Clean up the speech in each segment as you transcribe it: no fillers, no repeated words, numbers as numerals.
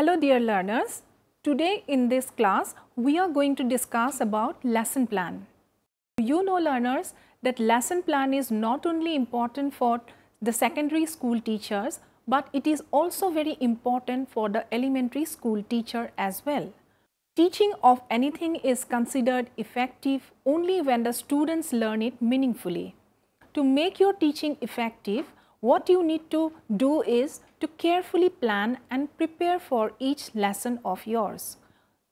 Hello dear learners, today in this class we are going to discuss about lesson plan. You know learners that lesson plan is not only important for the secondary school teachers, but it is also very important for the elementary school teacher as well. Teaching of anything is considered effective only when the students learn it meaningfully. To make your teaching effective, what you need to do is to carefully plan and prepare for each lesson of yours.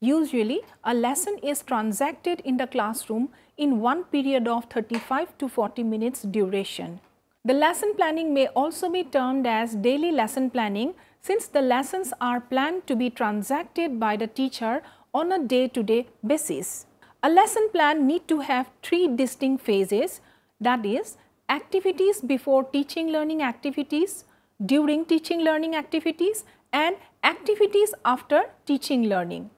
Usually, a lesson is transacted in the classroom in one period of 35 to 40 minutes duration. The lesson planning may also be termed as daily lesson planning since the lessons are planned to be transacted by the teacher on a day-to-day basis. A lesson plan need to have three distinct phases, that is, activities before teaching learning activities, during teaching learning activities and activities after teaching learning.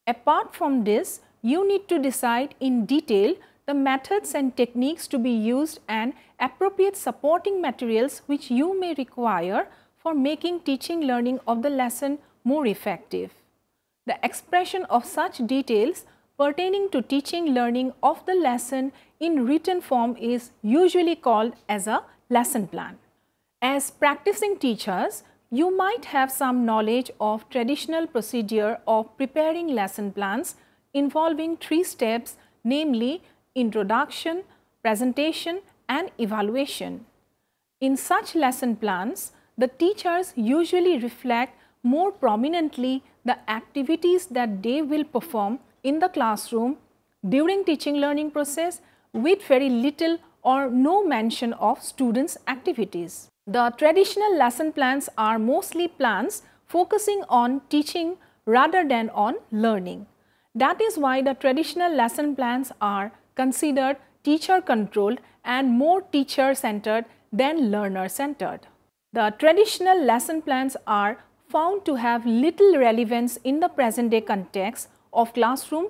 Apart from this, you need to decide in detail the methods and techniques to be used and appropriate supporting materials which you may require for making teaching learning of the lesson more effective. The expression of such details pertaining to teaching learning of the lesson in written form is usually called as a lesson plan. As practicing teachers, you might have some knowledge of traditional procedure of preparing lesson plans involving three steps, namely introduction, presentation and evaluation. In such lesson plans, the teachers usually reflect more prominently the activities that they will perform in the classroom during teaching learning process with very little or no mention of students' activities. The traditional lesson plans are mostly plans focusing on teaching rather than on learning. That is why the traditional lesson plans are considered teacher controlled and more teacher centered than learner centered. The traditional lesson plans are found to have little relevance in the present day context of classroom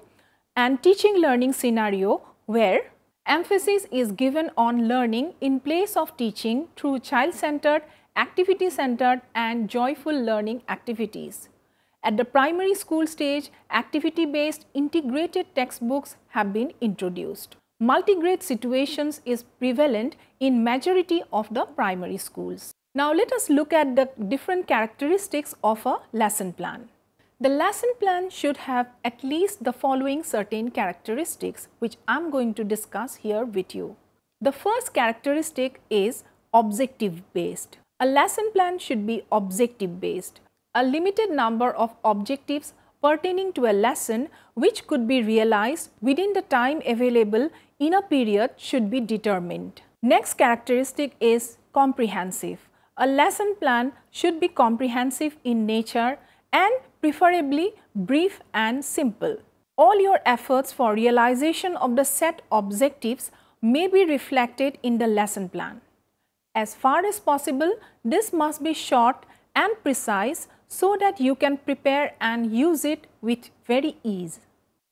and teaching learning scenario where emphasis is given on learning in place of teaching through child-centered, activity-centered and joyful learning activities. At the primary school stage, activity-based integrated textbooks have been introduced. Multigrade situations is prevalent in majority of the primary schools. Now let us look at the different characteristics of a lesson plan. The lesson plan should have at least the following certain characteristics which I am going to discuss here with you. The first characteristic is objective based. A lesson plan should be objective based. A limited number of objectives pertaining to a lesson which could be realized within the time available in a period should be determined. Next characteristic is comprehensive. A lesson plan should be comprehensive in nature and preferably brief and simple. All your efforts for realization of the set objectives may be reflected in the lesson plan. As far as possible, this must be short and precise so that you can prepare and use it with very ease.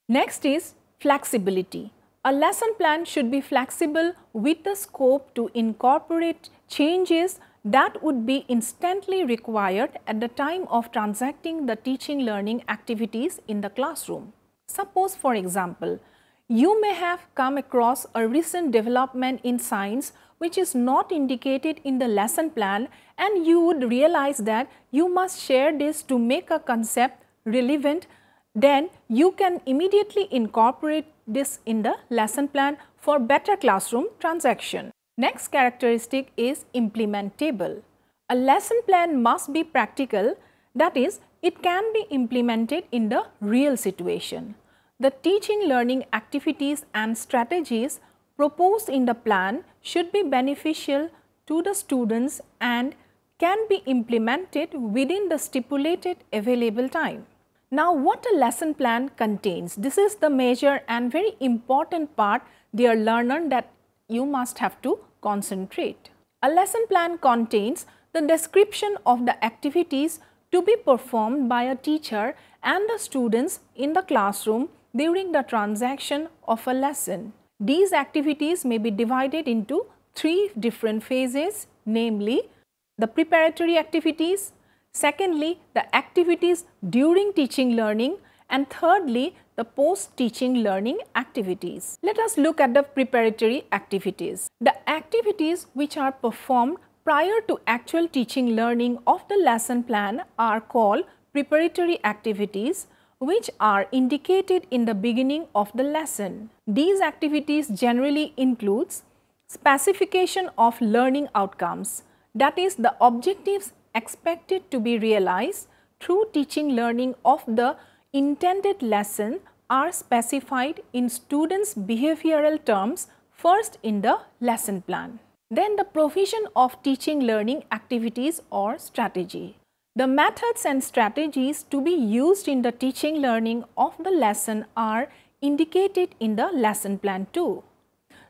Next is flexibility. A lesson plan should be flexible with the scope to incorporate changes that would be instantly required at the time of transacting the teaching learning activities in the classroom. Suppose for example, you may have come across a recent development in science which is not indicated in the lesson plan and you would realize that you must share this to make a concept relevant, then you can immediately incorporate this in the lesson plan for better classroom transaction. Next characteristic is implementable. A lesson plan must be practical, that is, it can be implemented in the real situation. The teaching learning activities and strategies proposed in the plan should be beneficial to the students and can be implemented within the stipulated available time. Now, what a lesson plan contains? This is the major and very important part, dear learner, that you must have to concentrate. A lesson plan contains the description of the activities to be performed by a teacher and the students in the classroom during the transaction of a lesson. These activities may be divided into three different phases, namely the preparatory activities, Secondly, the activities during teaching learning, and thirdly, the post-teaching learning activities. Let us look at the preparatory activities. The activities which are performed prior to actual teaching learning of the lesson plan are called preparatory activities, which are indicated in the beginning of the lesson. These activities generally includes specification of learning outcomes, that is, the objectives expected to be realized through teaching learning of the intended lesson are specified in students' behavioral terms first in the lesson plan. Then the provision of teaching learning activities or strategy. The methods and strategies to be used in the teaching learning of the lesson are indicated in the lesson plan too.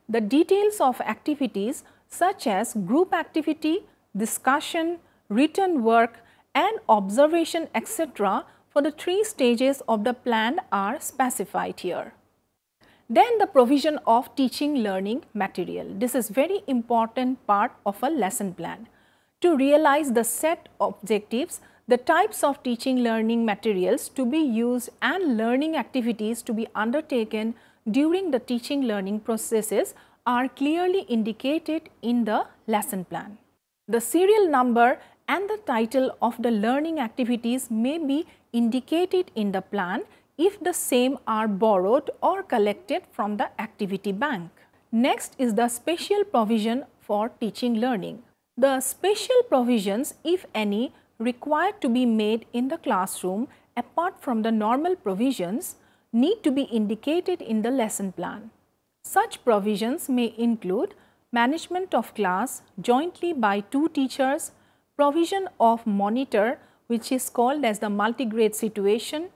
The details of activities such as group activity, discussion, written work and observation etc. for the 3 stages of the plan are specified here. Then the provision of teaching learning material. This is very important part of a lesson plan. To realize the set objectives, the types of teaching learning materials to be used and learning activities to be undertaken during the teaching learning processes are clearly indicated in the lesson plan. The serial number and the title of the learning activities may be indicated in the plan if the same are borrowed or collected from the activity bank. Next is the special provision for teaching learning. The special provisions, if any, required to be made in the classroom apart from the normal provisions need to be indicated in the lesson plan. Such provisions may include management of class jointly by 2 teachers, provision of monitor which is called as the multigrade situation,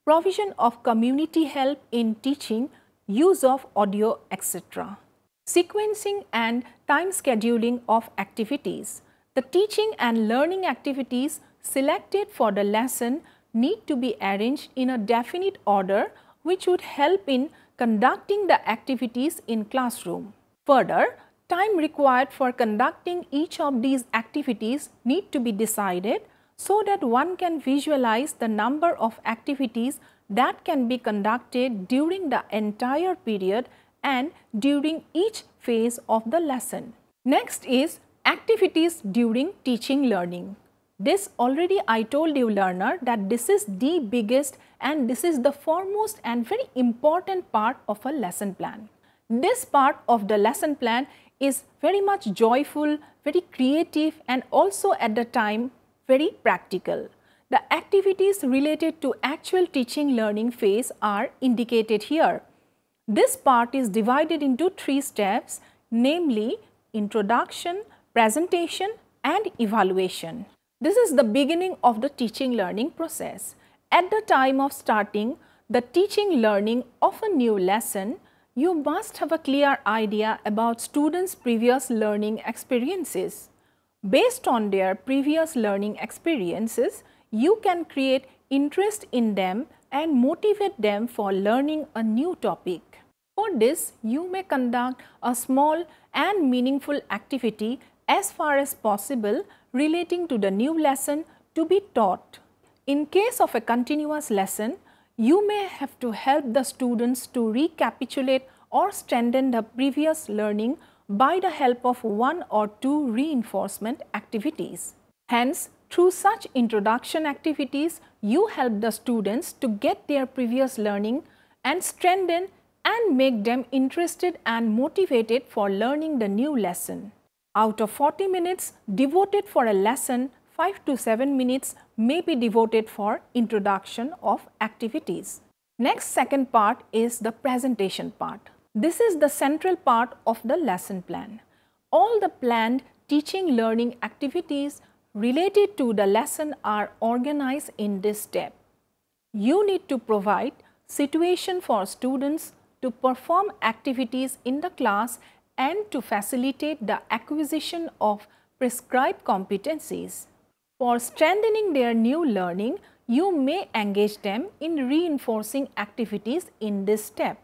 provision of community help in teaching, use of audio etc. Sequencing and time scheduling of activities. The teaching and learning activities selected for the lesson need to be arranged in a definite order which would help in conducting the activities in classroom. Further, time required for conducting each of these activities need to be decided so that one can visualize the number of activities that can be conducted during the entire period and during each phase of the lesson. Next is activities during teaching learning. This already I told you learner that this is the biggest and this is the foremost and very important part of a lesson plan. This part of the lesson plan is very much joyful, very creative and also at the time very practical. The activities related to actual teaching learning phase are indicated here. This part is divided into 3 steps, namely introduction, presentation and evaluation. This is the beginning of the teaching learning process. At the time of starting the teaching learning of a new lesson, you must have a clear idea about students' previous learning experiences. Based on their previous learning experiences, you can create interest in them and motivate them for learning a new topic. For this, you may conduct a small and meaningful activity as far as possible relating to the new lesson to be taught. In case of a continuous lesson, you may have to help the students to recapitulate or strengthen the previous learning by the help of 1 or 2 reinforcement activities. Hence, through such introduction activities, you help the students to get their previous learning and strengthen and make them interested and motivated for learning the new lesson. Out of 40 minutes devoted for a lesson, 5 to 7 minutes may be devoted for introduction of activities. Next second part is the presentation part. This is the central part of the lesson plan. All the planned teaching learning activities related to the lesson are organized in this step. You need to provide situation for students to perform activities in the class and to facilitate the acquisition of prescribed competencies. For strengthening their new learning, you may engage them in reinforcing activities in this step.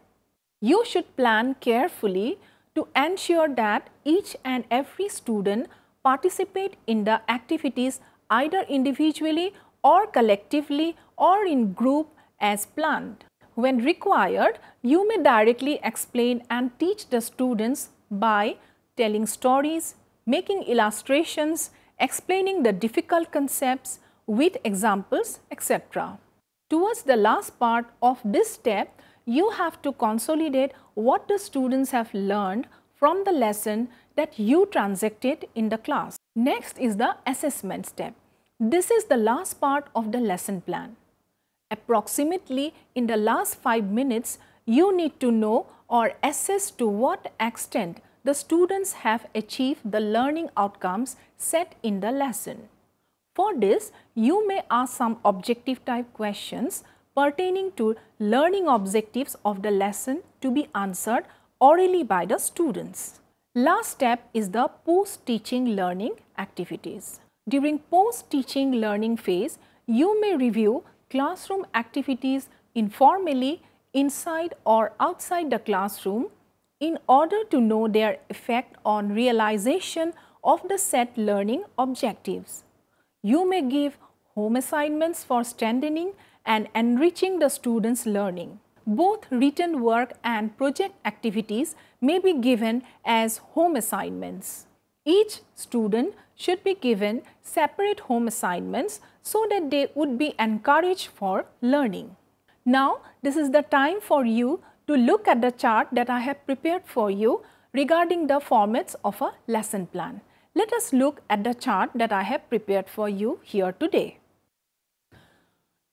You should plan carefully to ensure that each and every student participate in the activities either individually or collectively or in group as planned. When required, you may directly explain and teach the students by telling stories, making illustrations, explaining the difficult concepts with examples, etc. Towards the last part of this step, you have to consolidate what the students have learned from the lesson that you transacted in the class. Next is the assessment step. This is the last part of the lesson plan. Approximately in the last 5 minutes, you need to know or assess to what extent the students have achieved the learning outcomes set in the lesson. For this, you may ask some objective type questions pertaining to learning objectives of the lesson to be answered orally by the students. Last step is the post-teaching learning activities. During post-teaching learning phase, you may review classroom activities informally inside or outside the classroom in order to know their effect on realization of the set learning objectives. You may give home assignments for strengthening and enriching the students' learning. Both written work and project activities may be given as home assignments. Each student should be given separate home assignments so that they would be encouraged for learning. Now, this is the time for you to look at the chart that I have prepared for you regarding the formats of a lesson plan. Let us look at the chart that I have prepared for you here today.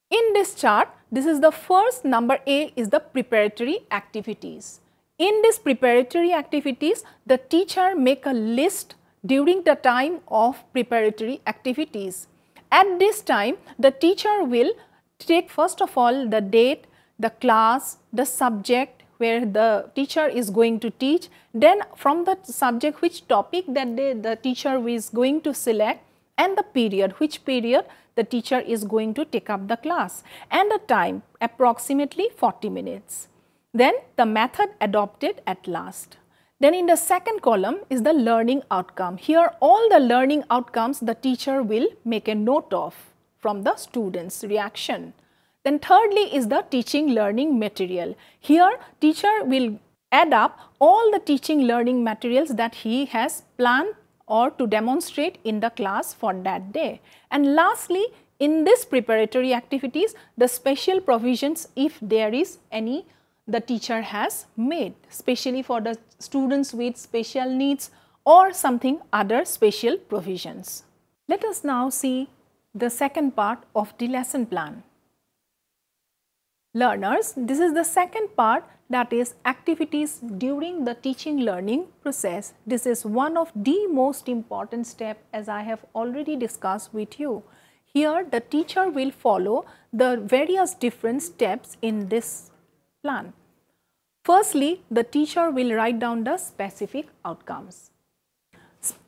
In this chart, this is the first number A is the preparatory activities. In this preparatory activities, the teacher make a list during the time of preparatory activities. At this time, the teacher will take first of all the date, the class, the subject where the teacher is going to teach, then from the subject which topic that the teacher is going to select, and the period, which period the teacher is going to take up the class, and the time approximately 40 minutes. Then the method adopted at last. Then in the second column is the learning outcome. Here all the learning outcomes the teacher will make a note of from the students' reaction. Then thirdly is the teaching learning material. Here teacher will add up all the teaching learning materials that he has planned or to demonstrate in the class for that day. And lastly, in this preparatory activities, the special provisions, if there is any, the teacher has made, especially for the students with special needs or something other special provisions. Let us now see the second part of the lesson plan. Learners, this is the second part, that is activities during the teaching learning process. This is one of the most important steps, as I have already discussed with you. Here the teacher will follow the various different steps in this plan. Firstly, the teacher will write down the specific outcomes.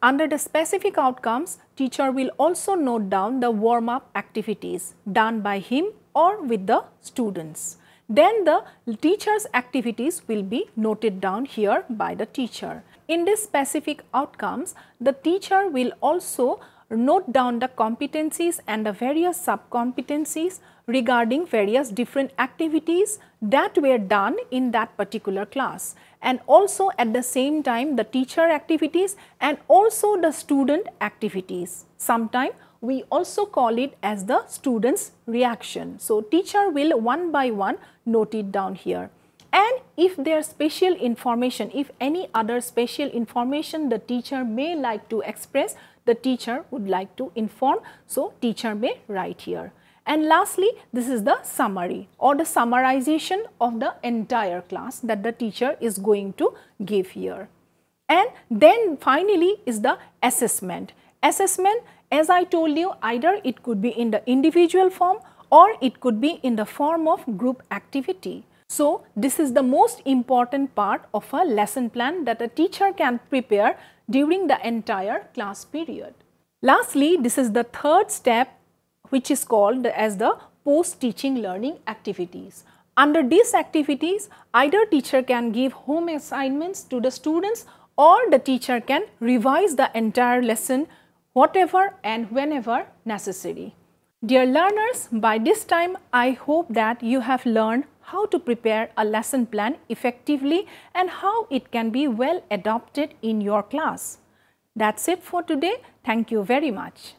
Under the specific outcomes, teacher will also note down the warm-up activities done by him or with the students. Then the teacher's activities will be noted down here by the teacher. In this specific outcomes, the teacher will also note down the competencies and the various sub-competencies regarding various different activities that were done in that particular class, and also at the same time the teacher activities and also the student activities. Sometimes we also call it as the student's reaction. So teacher will one by one note it down here. And if there is special information, if any other special information the teacher may like to express, the teacher would like to inform, so teacher may write here. And lastly, this is the summary or the summarization of the entire class that the teacher is going to give here. And then finally is the assessment. Assessment, as I told you, either it could be in the individual form or it could be in the form of group activity. So this is the most important part of a lesson plan that a teacher can prepare during the entire class period. Lastly, this is the third step, which is called as the post-teaching learning activities. Under these activities, either teacher can give home assignments to the students or the teacher can revise the entire lesson whatever and whenever necessary. Dear learners, by this time I hope that you have learned how to prepare a lesson plan effectively and how it can be well adopted in your class. That's it for today. Thank you very much.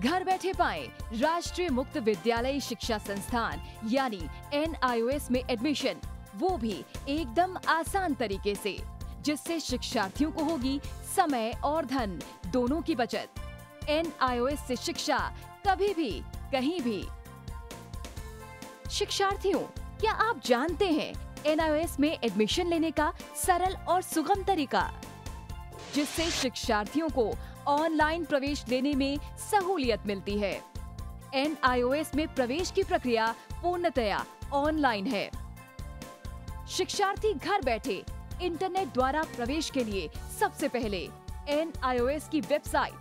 घर बैठे पाएं राष्ट्रीय मुक्त विद्यालय शिक्षा संस्थान यानी NIOS में एडमिशन, वो भी एकदम आसान तरीके से, जिससे शिक्षार्थियों को होगी समय और धन दोनों की बचत। NIOS से शिक्षा कभी भी कहीं भी। शिक्षार्थियों, क्या आप जानते हैं NIOS में एडमिशन लेने का सरल और सुगम तरीका, जिससे शिक्षार्थियों को ऑनलाइन प्रवेश लेने में सहूलियत मिलती है। NIOS में प्रवेश की प्रक्रिया पूर्णतया ऑनलाइन है। शिक्षार्थी घर बैठे इंटरनेट द्वारा प्रवेश के लिए सबसे पहले NIOS की वेबसाइट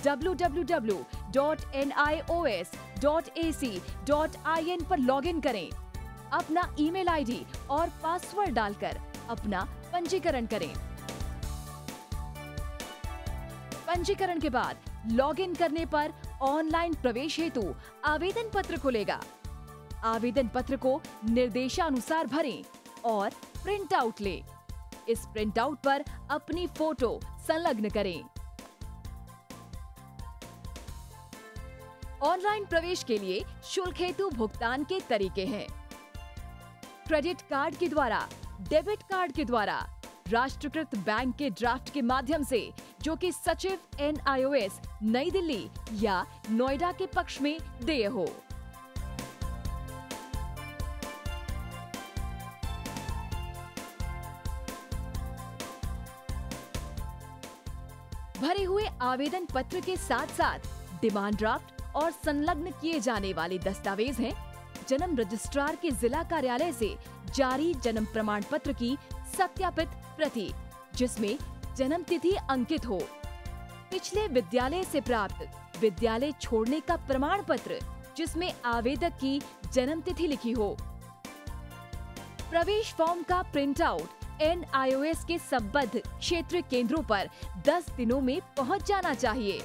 www.nios.ac.in पर लॉगिन करें। अपना ईमेल आईडी और पासवर्ड डालकर अपना पंजीकरण करें। पंजीकरण के बाद लॉगिन करने पर ऑनलाइन प्रवेश हेतु आवेदन पत्र खुलेगा। आवेदन पत्र को निर्देशानुसार भरें और प्रिंट आउट लें। इस प्रिंट आउट पर अपनी फोटो संलग्न करें। ऑनलाइन प्रवेश के लिए शुल्क हेतु भुगतान के तरीके हैं: क्रेडिट कार्ड के द्वारा, डेबिट कार्ड के द्वारा, राष्ट्रीयकृत बैंक के ड्राफ्ट के माध्यम से, जो कि सचिव NIOS नई दिल्ली या नोएडा के पक्ष में देय हो। भरे हुए आवेदन पत्र के साथ साथ डिमांड ड्राफ्ट और संलग्न किए जाने वाले दस्तावेज हैं: जन्म रजिस्ट्रार के जिला कार्यालय से जारी जन्म प्रमाण पत्र की सत्यापित प्रति, जिसमें जन्म तिथि अंकित हो, पिछले विद्यालय से प्राप्त विद्यालय छोड़ने का प्रमाण पत्र, जिसमें आवेदक की जन्म तिथि लिखी हो। प्रवेश फॉर्म का प्रिंट आउट NIOS के संबद्ध क्षेत्रीय केंद्रों पर 10 दिनों में पहुंच जाना चाहिए,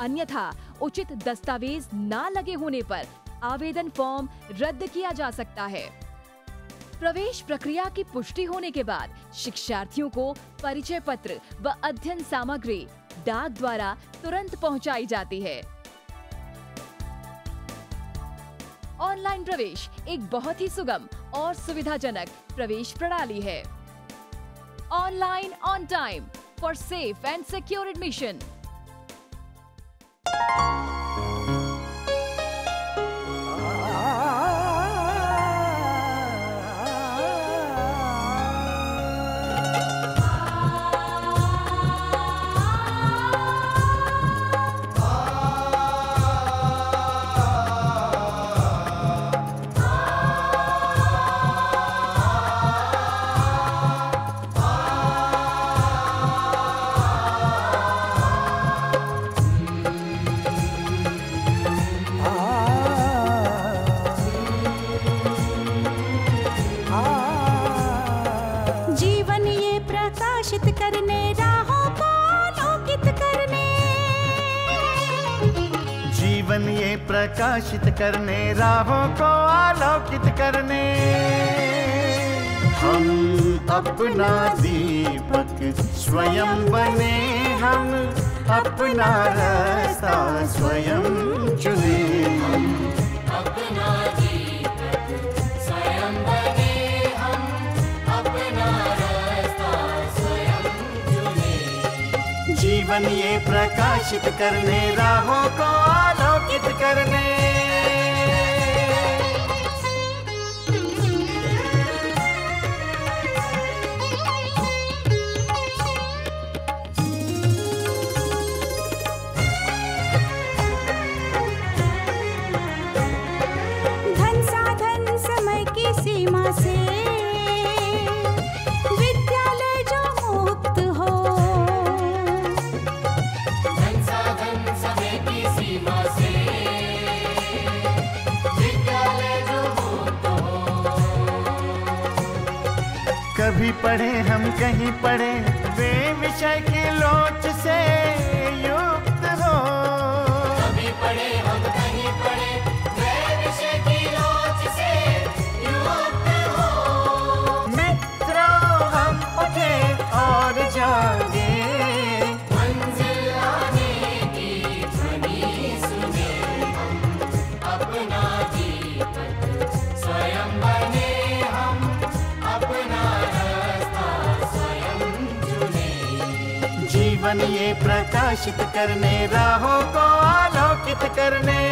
अन्यथा उचित दस्तावेज ना लगे होने पर आवेदन फॉर्म रद्द किया जा सकता है। प्रवेश प्रक्रिया की पुष्टि होने के बाद शिक्षार्थियों को परिचय पत्र व अध्ययन सामग्री डाक द्वारा तुरंत पहुंचाई जाती है। ऑनलाइन प्रवेश एक बहुत ही सुगम और सुविधाजनक प्रवेश प्रणाली है। Online on time for safe and secure admission. जीवन ये प्रकाशित करने, राहों को आलोकित करने, हम अपना दीपक स्वयं बने, हम अपना रास्ता स्वयं चुने। अपना जीवन स्वयं बने, हम अपना रास्ता स्वयं चुने। जीवन ये प्रकाशित करने, राहों को आलोकित करने। धन साधन समय की सीमा से विद्यालय जो मुक्त हो। धन साधन समय की सीमा से विद्यालय जो मुक्त हो। कभी पढ़े हम कहीं पढ़े, वे विषय की लोच से युक्त हो। कभी पढ़े हम कहीं पढ़े, वे विषय की लोच से युक्त हो। मित्रों हम उठे और जागे, मंजिल आने की ध्वनि सुने। हम अपना जीवन स्वयं बने, हम अपना रास्ता स्वयं चुने। जीवन ये प्रकाशित करने, राहों को आलोकित करने।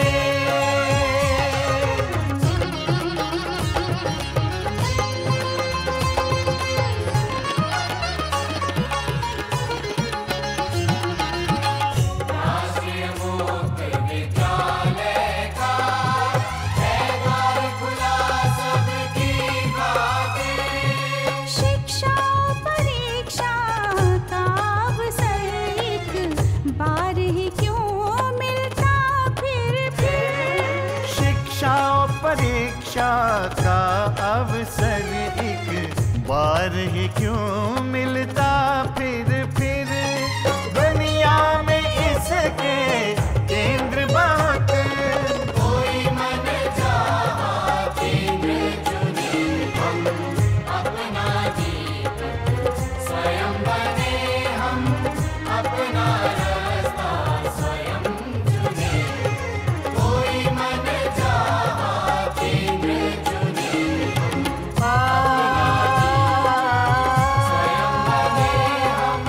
राष्ट्रीय मुक्त विद्यालय का है द्वार खुला सबकी खातिर। शिक्षा परीक्षा का अवसर एक बार ही क्यों मिलता फिर। शिक्षा और परीक्षा का अवसर एक बार ही क्यों मिलता फिर। दुनिया में इसके केंद्र बहुत, कोई मन चाहा केंद्र चुने। हम अपना जीवन स्वयं बने, हम अपना रास्ता स्वयं चुने। कोई मन चाहा केंद्र चुने। स्वयं बने, हम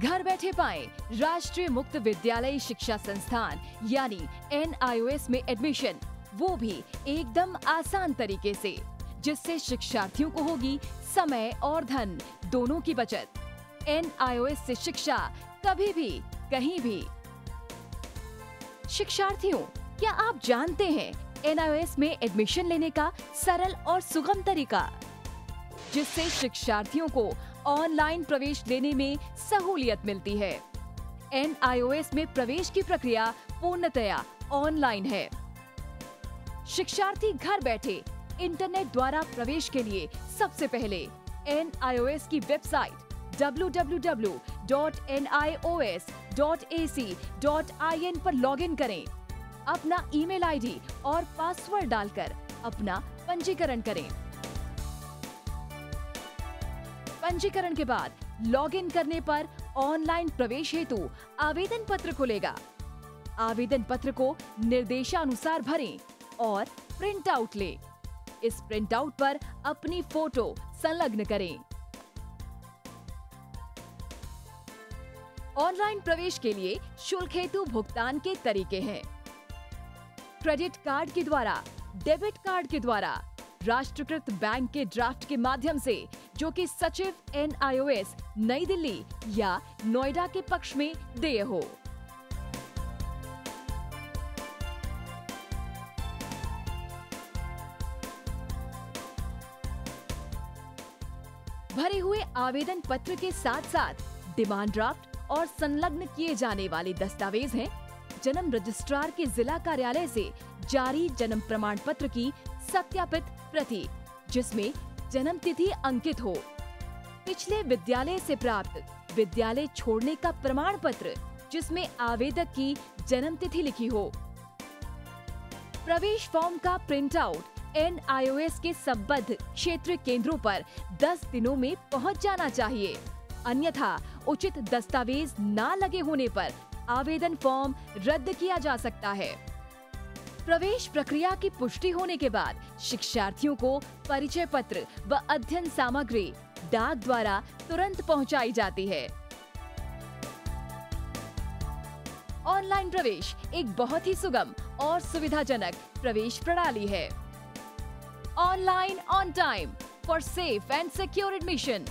घर बैठे पाएं राष्ट्रीय मुक्त विद्यालय शिक्षा संस्थान यानी NIOS में एडमिशन, वो भी एकदम आसान तरीके से, जिससे शिक्षार्थियों को होगी समय और धन दोनों की बचत। NIOS से शिक्षा कभी भी कहीं भी। शिक्षार्थियों, क्या आप जानते हैं NIOS में एडमिशन लेने का सरल और सुगम तरीका, जिससे शिक्षार्थियों को ऑनलाइन प्रवेश लेने में सहूलियत मिलती है। NIOS में प्रवेश की प्रक्रिया पूर्णतया ऑनलाइन है। शिक्षार्थी घर बैठे इंटरनेट द्वारा प्रवेश के लिए सबसे पहले NIOS की वेबसाइट www.nios.ac.in पर लॉगिन करें। अपना ईमेल आईडी और पासवर्ड डालकर अपना पंजीकरण करें। पंजीकरण के बाद लॉगिन करने पर ऑनलाइन प्रवेश हेतु आवेदन पत्र खुलेगा। आवेदन पत्र को निर्देशानुसार भरें और प्रिंट आउट लें। इस प्रिंट आउट पर अपनी फोटो संलग्न करें। ऑनलाइन प्रवेश के लिए शुल्क हेतु भुगतान के तरीके हैं: क्रेडिट कार्ड के द्वारा, डेबिट कार्ड के द्वारा, राष्ट्रीयकृत बैंक के ड्राफ्ट के माध्यम से, जो कि सचिव NIOS नई दिल्ली या नोएडा के पक्ष में देय हो। भरे हुए आवेदन पत्र के साथ साथ डिमांड ड्राफ्ट और संलग्न किए जाने वाले दस्तावेज हैं: जन्म रजिस्ट्रार के जिला कार्यालय से जारी जन्म प्रमाण पत्र की सत्यापित प्रति, जिसमें जन्म तिथि अंकित हो, पिछले विद्यालय से प्राप्त विद्यालय छोड़ने का प्रमाण पत्र, जिसमें आवेदक की जन्म तिथि लिखी हो। प्रवेश फॉर्म का प्रिंट आउट NIOS के संबद्ध क्षेत्रीय केंद्रों पर 10 दिनों में पहुंच जाना चाहिए, अन्यथा उचित दस्तावेज न लगे होने पर आवेदन फॉर्म रद्द किया जा सकता है। प्रवेश प्रक्रिया की पुष्टि होने के बाद शिक्षार्थियों को परिचय पत्र व अध्ययन सामग्री डाक द्वारा तुरंत पहुंचाई जाती है। ऑनलाइन प्रवेश एक बहुत ही सुगम और सुविधाजनक प्रवेश प्रणाली है। Online on time for safe and secure admission.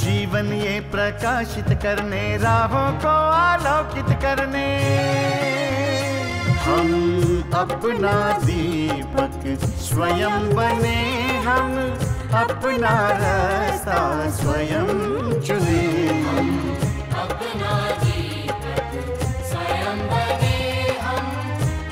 जीवन ये प्रकाशित करने, राहों को आलोकित करने, हम अपना दीपक स्वयं बने, हम अपना रास्ता स्वयं चुने। अपना दीपक स्वयं बने, हम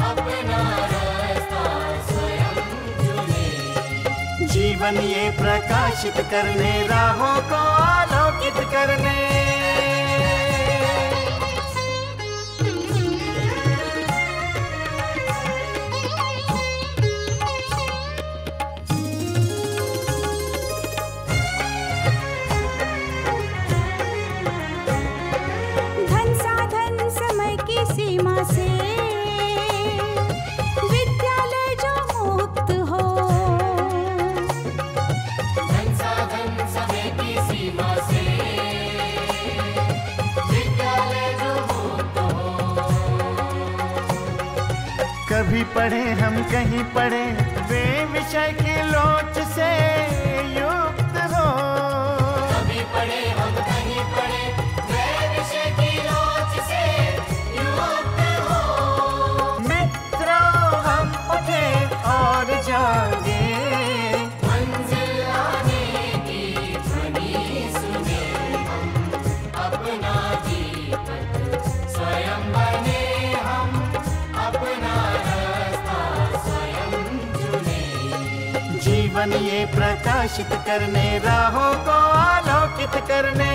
अपना रास्ता स्वयं चुने। जीवन ये प्रकाशित करने, राहों को आलोकित करने। धन साधन समय की सीमा से विद्यालय जो मुक्त हो, धन साधन समय की सीमा से विद्यालय जो मुक्त हो। कभी पढ़े हम कहीं पढ़े, वे विषय की लोच से युक्त हो। कभी पढ़े हम कहीं पढ़े, वे विषय की लोच से युक्त हो। मित्रों हम उठे और जागे, मंजिल आने की ध्वनि सुने, हम अपना दीपक स्वयं बने, हम अपना रास्ता स्वयं चुने। जीवन ये प्रकाशित करने, राहों को आलोकित करने।